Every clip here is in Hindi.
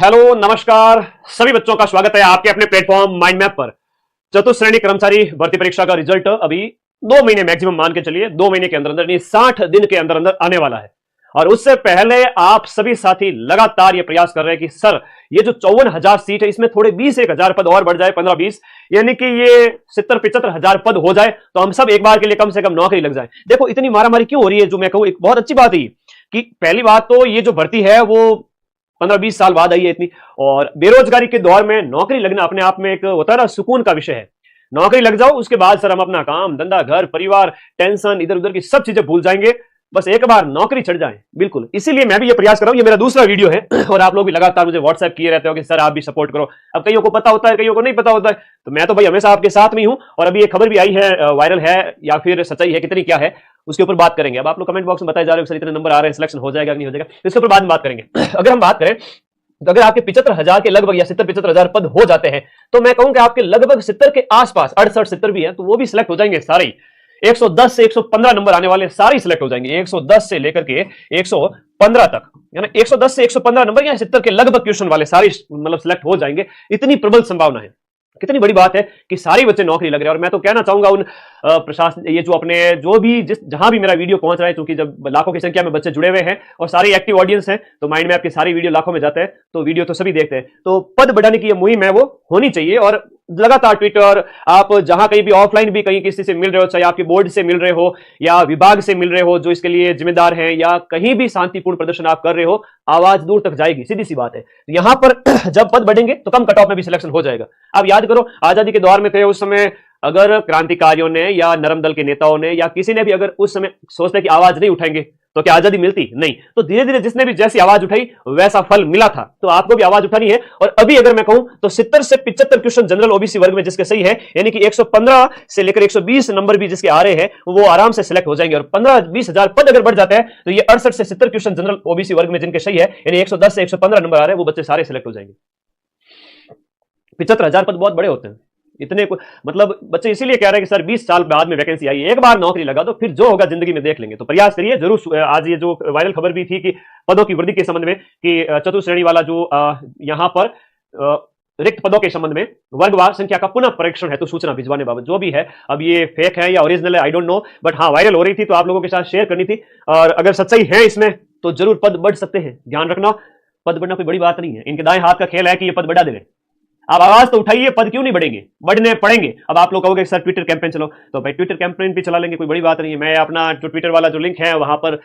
हेलो नमस्कार सभी बच्चों का स्वागत है आपके अपने प्लेटफॉर्म माइंड मैप पर। चतुश्रेणी कर्मचारी भर्ती परीक्षा का रिजल्ट अभी 2 महीने मैक्सिमम मान के चलिए, 2 महीने के अंदर अंदर 60 दिन के अंदर अंदर आने वाला है। और उससे पहले आप सभी साथी लगातार ये प्रयास कर रहे हैं कि सर ये जो 54,000 सीट है इसमें थोड़े 20-1,000 पद और बढ़ जाए, 15-20, यानी कि ये 70-75,000 पद हो जाए तो हम सब एक बार के लिए कम से कम नौकरी लग जाए। देखो इतनी मारामारी क्यों हो रही है, जो मैं कहूं एक बहुत अच्छी बात है कि पहली बात तो ये जो भर्ती है वो 15-20 साल बाद आई है इतनी, और बेरोजगारी के दौर में नौकरी लगना अपने आप में एक होता है ना सुकून का विषय है। नौकरी लग जाओ, उसके बाद सर हम अपना काम धंधा घर परिवार टेंशन इधर उधर की सब चीजें भूल जाएंगे, बस एक बार नौकरी चढ़ जाए। बिल्कुल इसीलिए मैं भी ये प्रयास कर रहा हूं, ये मेरा दूसरा वीडियो है और आप लोग भी लगातार मुझे व्हाट्सएप किए रहते हो कि सर आप भी सपोर्ट करो। अब कईयों को पता होता है, कईयों को नहीं पता होता है, तो मैं तो भाई हमेशा आपके साथ में हूं। और अभी ये खबर भी आई है, वायरल है या फिर सच्चाई है कितनी क्या है उसके ऊपर बात करेंगे। अब आप लोग कमेंट बॉक्स में बताए जा रहे हो सर इतने नंबर आ रहे हैं, सिलेक्शन हो जाएगा नहीं हो जाएगा, इसके ऊपर बाद में बात करेंगे। अगर हम बात करें तो अगर आपके 75,000 के लगभग या 70-75,000 पद हो जाते हैं तो मैं कहूं कि आपके लगभग 70 के आसपास, 68-70 भी है तो वो भी सिलेक्ट हो जाएंगे सारे ही। 110 से 115 नंबर आने वाले सारे सिलेक्ट हो जाएंगे, 110 से लेकर के 115 तक, यानी 110 से 115 नंबर या 70 के लगभग क्वेश्चन वाले सारे मतलब सिलेक्ट हो जाएंगे। इतनी प्रबल संभावना है। कितनी बड़ी बात है कि सारे बच्चे नौकरी लग रहे हैं। और मैं तो कहना चाहूंगा उन प्रशासन, ये जो अपने जो भी जिस जहां भी मेरा वीडियो पहुंच रहा है, क्योंकि जब लाखों की संख्या में बच्चे जुड़े हुए हैं और सारे एक्टिव ऑडियंस हैं तो माइंड मैप के सारी वीडियो लाखों में जाते हैं, तो वीडियो तो सभी देखते हैं। तो पद बढ़ाने की ये मुहिम है वो होनी चाहिए, और लगातार ट्विटर आप जहां कहीं भी ऑफलाइन भी कहीं किसी से मिल रहे हो, चाहे आपके बोर्ड से मिल रहे हो या विभाग से मिल रहे हो जो इसके लिए जिम्मेदार हैं, या कहीं भी शांतिपूर्ण प्रदर्शन आप कर रहे हो, आवाज दूर तक जाएगी, सीधी सी बात है। यहां पर जब पद बढ़ेंगे तो कम कट ऑफ में भी सिलेक्शन हो जाएगा। आप याद करो आजादी के दौर में थे उस समय, अगर क्रांतिकारियों ने या नरम दल के नेताओं ने या किसी ने भी अगर उस समय सोचते कि आवाज नहीं उठाएंगे तो क्या आजादी मिलती? नहीं। तो धीरे धीरे जिसने भी जैसी आवाज उठाई वैसा फल मिला था, तो आपको भी आवाज उठानी है। और अभी अगर मैं कहूं तो 70 से 75 क्वेश्चन जनरल ओबीसी वर्ग में जिसके सही है, यानी कि 115 से लेकर 120 नंबर भी जिसके आ रहे हैं वो आराम से सिलेक्ट हो जाएंगे। और 15-20 हजार पद अगर बढ़ जाते हैं तो ये 68 से 70 क्वेश्चन जनरल ओबीसी वर्ग में जिनके सही है, यानी 110 से 115 नंबर आ रहे हैं, वो बच्चे सारे सिलेक्ट हो जाएंगे। 75,000 पद बहुत बड़े होते हैं। इतने मतलब बच्चे इसीलिए कह रहे हैं कि सर 20 साल बाद में वैकेंसी आई, एक बार नौकरी लगा दो, फिर जो होगा जिंदगी में देख लेंगे। तो प्रयास करिए जरूर। आज ये जो वायरल खबर भी थी कि पदों की वृद्धि के संबंध में कि चतुश्रेणी वाला जो यहां पर रिक्त पदों के संबंध में वर्गवार संख्या का पुनः परीक्षण है तो सूचना भिजवाने बाबत जो भी है, अब ये फेक है या ओरिजिनल है आई डोंट नो, बट हाँ वायरल हो रही थी तो आप लोगों के साथ शेयर करनी थी। और अगर सच्चाई है इसमें तो जरूर पद बढ़ सकते हैं, ध्यान रखना। पद बढ़ना कोई बड़ी बात नहीं है, इनके दाएं हाथ का खेल है कि ये पद बढ़ा देंगे। आप आवाज तो उठाइए, पद क्यों नहीं बढ़ेंगे? बढ़ने पड़ेंगे। अब आप लोग कहोगे सर ट्विटर कैंपेन चलो, तो भाई ट्विटर कैंपेन भी चला लेंगे, कोई बड़ी बात नहीं है। मैं अपना जो ट्विटर वाला जो लिंक है वहां पर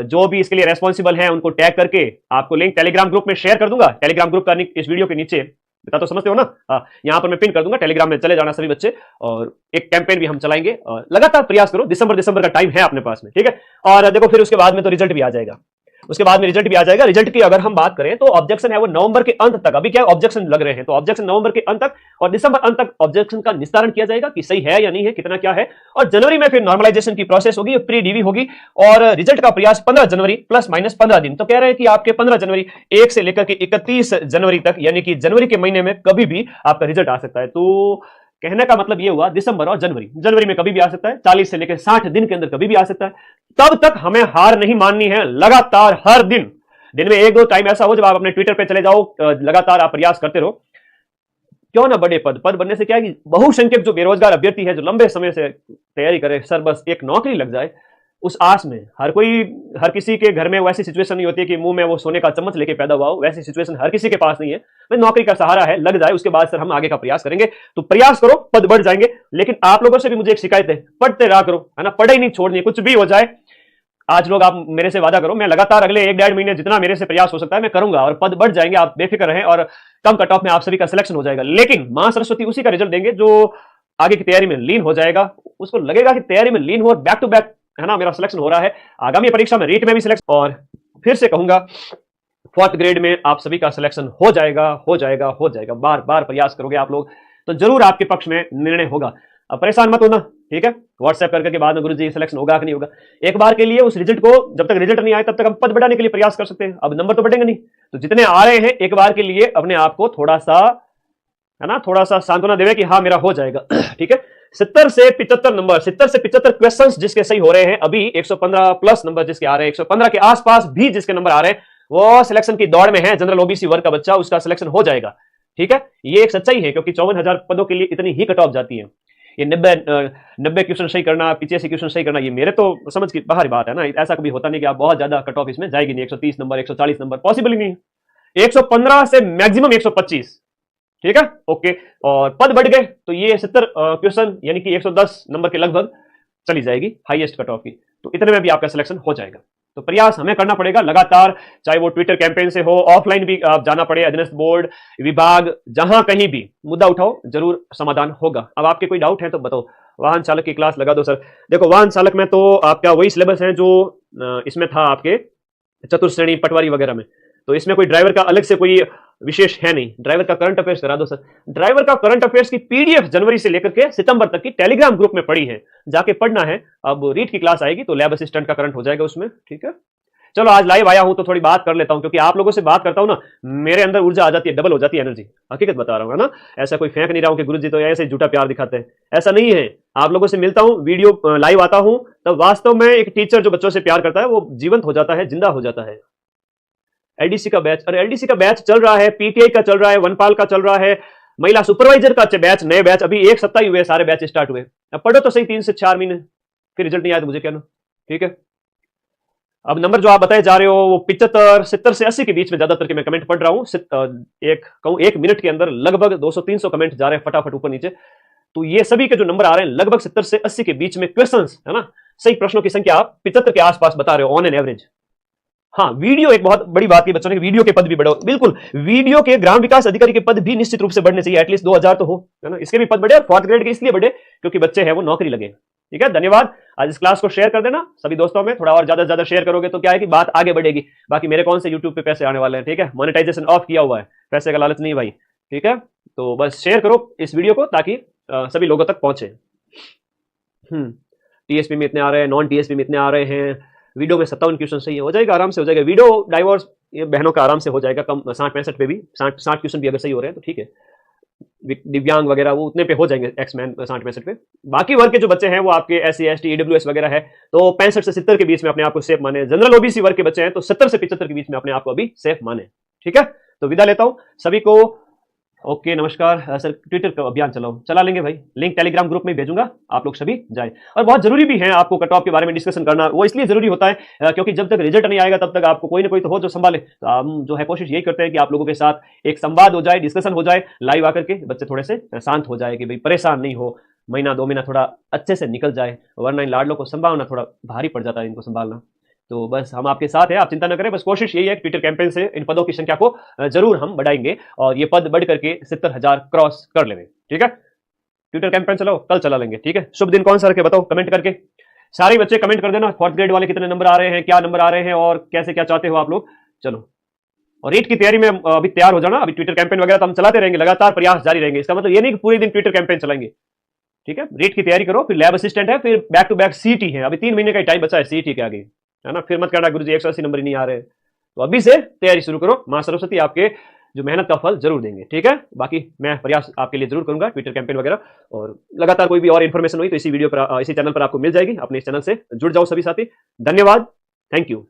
जो भी इसके लिए रेस्पॉन्सिबल है उनको टैग करके आपको लिंक टेलीग्राम ग्रुप में शेयर कर दूंगा। टेलीग्राम ग्रुप का लिंक इस वीडियो के नीचे, बता तो समझते हो ना, यहाँ पर मैं पिन कर दूंगा, टेलीग्राम में चले जाना सभी बच्चे। और एक कैंपेन भी हम चलाएंगे और लगातार प्रयास करो, दिसंबर का टाइम है अपने पास में, ठीक है। और देखो फिर उसके बाद में तो रिजल्ट भी आ जाएगा, उसके बाद में रिजल्ट भी आ जाएगा। रिजल्ट की अगर हम बात करें तो ऑब्जेक्शन है वो नवंबर के अंत तक, अभी क्या ऑब्जेक्शन लग रहे हैं तो ऑब्जेक्शन नवंबर के अंत तक और दिसंबर अंत तक ऑब्जेक्शन का निस्तारण किया जाएगा कि सही है या नहीं है, कितना क्या है। और जनवरी में फिर नॉर्मलाइजेशन की प्रोसेस होगी, प्री डीवी होगी और रिजल्ट का प्रयास 15 जनवरी प्लस माइनस 15 दिन। तो कह रहे हैं कि आपके 15 जनवरी 1 से लेकर के 31 जनवरी तक, यानी कि जनवरी के महीने में कभी भी आपका रिजल्ट आ सकता है। तो कहने का मतलब यह हुआ दिसंबर और जनवरी में कभी भी आ सकता है, 40 से लेकर 60 दिन के अंदर कभी भी आ सकता है। तब तक हमें हार नहीं माननी है, लगातार हर दिन में 1-2 टाइम ऐसा हो जब आप अपने ट्विटर पे चले जाओ, लगातार आप प्रयास करते रहो। क्यों ना बड़े पद बढ़ने से क्या है कि बहुसंख्यक जो बेरोजगार अभ्यर्थी है जो लंबे समय से तैयारी करे, सर बस एक नौकरी लग जाए उस आस में। हर किसी के घर में वैसी सिचुएशन नहीं होती है कि मुंह में वो सोने का चम्मच लेके पैदा हुआ हो, वैसी सिचुएशन हर किसी के पास नहीं है। मैं नौकरी का सहारा है, लग जाए, उसके बाद सर हम आगे का प्रयास करेंगे। तो प्रयास करो, पद बढ़ जाएंगे। लेकिन आप लोगों से भी मुझे एक शिकायत है, पढ़ते रहा करो, है ना, पढ़ाई नहीं छोड़नी, कुछ भी हो जाए। आज लोग आप मेरे से वादा करो, मैं लगातार अगले 1-1.5 महीने जितना मेरे से प्रयास हो सकता है मैं करूंगा और पद बढ़ जाएंगे, आप बेफिक्र रहें और कम कट ऑफ में आप सभी का सिलेक्शन हो जाएगा। लेकिन मां सरस्वती उसी का रिजल्ट देंगे जो आगे की तैयारी में लीन हो जाएगा, उसको लगेगा कि तैयारी में लीन हो, बैक टू बैक, है ना, मेरा सिलेक्शन हो रहा है। आगामी परीक्षा में रीट में भी सिलेक्शन, और फिर से कहूंगा 4th ग्रेड में आप सभी का सिलेक्शन हो जाएगा। बार बार प्रयास करोगे आप लोग तो जरूर आपके पक्ष में निर्णय होगा। अब परेशान मत होना, ठीक है। व्हाट्सएप करके बाद में गुरुजी सिलेक्शन होगा कि नहीं होगा, एक बार के लिए उस रिजल्ट को, जब तक रिजल्ट नहीं आए तब तक हम पद बढ़ाने के लिए प्रयास कर सकते हैं। अब नंबर तो बढ़ेंगे नहीं, तो जितने आ रहे हैं एक बार के लिए अपने आप को थोड़ा सा, है ना, थोड़ा सा सांत्वना देवे कि हाँ मेरा हो जाएगा, ठीक है। 70 से 75 नंबर, 70 से 75 क्वेश्चंस जिसके सही हो रहे हैं, अभी 115 प्लस नंबर जिसके आ रहे हैं, 115 के आसपास भी जिसके नंबर आ रहे हैं, वो सिलेक्शन की दौड़ में है, जनरल ओबीसी वर्ग का बच्चा, उसका सिलेक्शन हो जाएगा। ठीक है, ये एक सच्चाई है, क्योंकि 54,000 पदों के लिए इतनी ही कट ऑफ जाती है। ये 90 क्वेश्चन सही करना, 85 क्वेश्चन सही करना, ये मेरे तो समझ की बाहर बात है ना। ऐसा कभी होता नहीं कि आप बहुत ज्यादा कट ऑफ इसमें जाएगी नहीं, 130 नंबर 140 नंबर पॉसिबल ही नहीं है। 115 से मैक्सिमम 125। ठीक है, ओके। और पद बढ़ गए तो ये 70 क्वेश्चन यानी कि 110 नंबर के लगभग चली जाएगी हाईएस्ट कट ऑफ की, तो इतने में भी आपका सिलेक्शन हो जाएगा। तो प्रयास हमें करना पड़ेगा लगातार, चाहे वो ट्विटर कैंपेन से हो, ऑफलाइन भी आप जाना पड़े, अधीनस्थ बोर्ड विभाग, जहां कहीं भी मुद्दा उठाओ, जरूर समाधान होगा। अब आपके कोई डाउट है तो बताओ। वाहन चालक की क्लास लगा दो सर। देखो, वाहन चालक में तो आपका वही सिलेबस है जो इसमें था आपके चतुर्श्रेणी पटवारी वगैरह में, तो इसमें कोई ड्राइवर का अलग से कोई विशेष है नहीं। ड्राइवर का करंट अफेयर्स करा दो सर। ड्राइवर का करंट अफेयर्स की पीडीएफ जनवरी से लेकर के सितंबर तक की टेलीग्राम ग्रुप में पड़ी है, जाके पढ़ना है। अब रीट की क्लास आएगी तो लैब असिस्टेंट का करंट हो जाएगा उसमें। ठीक है, चलो आज लाइव आया हूं तो थोड़ी बात कर लेता हूं, क्योंकि आप लोगों से बात करता हूं ना, मेरे अंदर ऊर्जा आ जाती है, डबल हो जाती है एनर्जी। हकीकत बता रहा हूं ना, ऐसा कोई फेंक नहीं रहा हूं कि गुरुजी तो ऐसे झूठा प्यार दिखाते हैं, ऐसा नहीं है। आप लोगों से मिलता हूं, वीडियो लाइव आता हूं, तब वास्तव में एक टीचर जो बच्चों से प्यार करता है वो जीवंत हो जाता है, जिंदा हो जाता है। एलडीसी का बैच, अरे एलडीसी का बैच चल रहा है, पीटीआई का चल रहा है, वनपाल का चल रहा है, महिला सुपरवाइजर का बैच, नए बैच अभी एक सप्ताह ही हुए, सारे बैच स्टार्ट हुए। अब पढ़ो तो सही 3 से 4 महीने, फिर रिजल्ट नहीं आया तो मुझे कहना। ठीक है, अब नंबर जो आप बताए जा रहे हो वो 75 70 से 80 के बीच में ज्यादातर के मैं कमेंट पढ़ रहा हूं। एक मिनट के अंदर लगभग 200-300 कमेंट जा रहे हैं फटाफट ऊपर नीचे। तो ये सभी के जो नंबर आ रहे हैं लगभग 70 से 80 के बीच में क्वेश्चंस है ना, सही प्रश्नों की संख्या आप 75 के आसपास बता रहे हो ऑन एन एवरेज। हाँ, वीडियो एक बहुत बड़ी बात की बच्चों ने, वीडियो के पद भी बढ़ो, बिल्कुल। वीडियो के ग्राम विकास अधिकारी के पद भी निश्चित रूप से बढ़ने चाहिए, एटलीस्ट 2000 तो हो, है ना। इसके भी पद बढ़े, और 4th ग्रेड के इसलिए बढ़े क्योंकि बच्चे हैं वो नौकरी लगे। ठीक है, धन्यवाद। आज इस क्लास को शेयर कर देना सभी दोस्तों में, थोड़ा और ज्यादा से ज्यादा शेयर करोगे तो क्या है कि बात आगे बढ़ेगी। बाकी मेरे कौन से यूट्यूब पे पैसे आने वाले हैं, ठीक है, मोनेटाइजेशन ऑफ किया हुआ है, पैसे का लालच नहीं भाई। ठीक है, तो बस शेयर करो इस वीडियो को ताकि सभी लोगों तक पहुंचे। टीएसपी में इतने आ रहे हैं, नॉन टीएसपी में इतने आ रहे हैं, वीडियो में 57 क्वेश्चन सही हो जाएगा, आराम से हो जाएगा। वीडियो डाइवोर्स ये बहनों का आराम से हो जाएगा, कम 60-65 पे भी 60 क्वेश्चन भी अगर सही हो रहे हैं तो ठीक है। दिव्यांग वगैरह वो उतने पे हो जाएंगे, एक्समैन 60-65 पे। बाकी वर्ग के जो बच्चे हैं वो आपके SC ST EWS वगैरह है, तो 65 से 70 के बीच में अपने आप को सेफ माने। जनरल ओबीसी वर्ग के बच्चे हैं तो 70 से 75 के बीच में अपने आप को अभी सेफ माने। ठीक है, तो विदा लेता हूं सभी को। ओके, नमस्कार सर। ट्विटर का अभियान चला लेंगे भाई, लिंक टेलीग्राम ग्रुप में भेजूंगा, आप लोग सभी जाए। और बहुत जरूरी भी है आपको कट ऑफ के बारे में डिस्कशन करना, वो इसलिए जरूरी होता है क्योंकि जब तक रिजल्ट नहीं आएगा तब तक आपको कोई ना कोई तो हो जो संभाले। तो हम जो है कोशिश यही करते हैं कि आप लोगों के साथ एक संवाद हो जाए, डिस्कशन हो जाए, लाइव आकर के बच्चे थोड़े से शांत हो जाए कि भाई परेशान नहीं हो, महीना 2 महीना थोड़ा अच्छे से निकल जाए, वरना इन लाडलों को संभालना थोड़ा भारी पड़ जाता है, इनको संभालना। तो बस हम आपके साथ हैं, आप चिंता न करें, बस कोशिश यही है ट्विटर कैंपेन से इन पदों की संख्या को जरूर हम बढ़ाएंगे और ये पद बढ़ करके 70,000 क्रॉस कर लेंगे। ठीक है, ट्विटर कैंपेन चलाओ, कल चला लेंगे। ठीक है, शुभ दिन कौन सा रखे बताओ कमेंट करके, सारे बच्चे कमेंट कर देना। 4th ग्रेड वाले कितने नंबर आ रहे हैं, क्या नंबर आ रहे हैं और कैसे क्या चाहते हो आप लोग। चलो, और रीट की तैयारी में अभी तैयार हो जाना। अभी ट्विटर कैंपेन वगैरह तो हम चलाते रहेंगे, लगातार प्रयास जारी रहेंगे। इसका मतलब ये नहीं कि पूरे दिन ट्विटर कैंपेन चलाएंगे। ठीक है, रीट की तैयारी करो, फिर लैब असिस्टेंट है, फिर बैक टू बैक सीटी है। अभी 3 महीने का टाइम बचा है सीटी के आगे, है ना। फिर मत कहना गुरुजी 180 नंबर ही नहीं आ रहे, तो अभी से तैयारी शुरू करो। मां सरस्वती आपके जो मेहनत का फल जरूर देंगे। ठीक है, बाकी मैं प्रयास आपके लिए जरूर करूंगा, ट्विटर कैंपेन वगैरह, और लगातार कोई भी और इन्फॉर्मेशन हुई तो इसी वीडियो पर, इसी चैनल पर आपको मिल जाएगी। अपने इस चैनल से जुड़ जाओ सभी साथी। धन्यवाद, थैंक यू।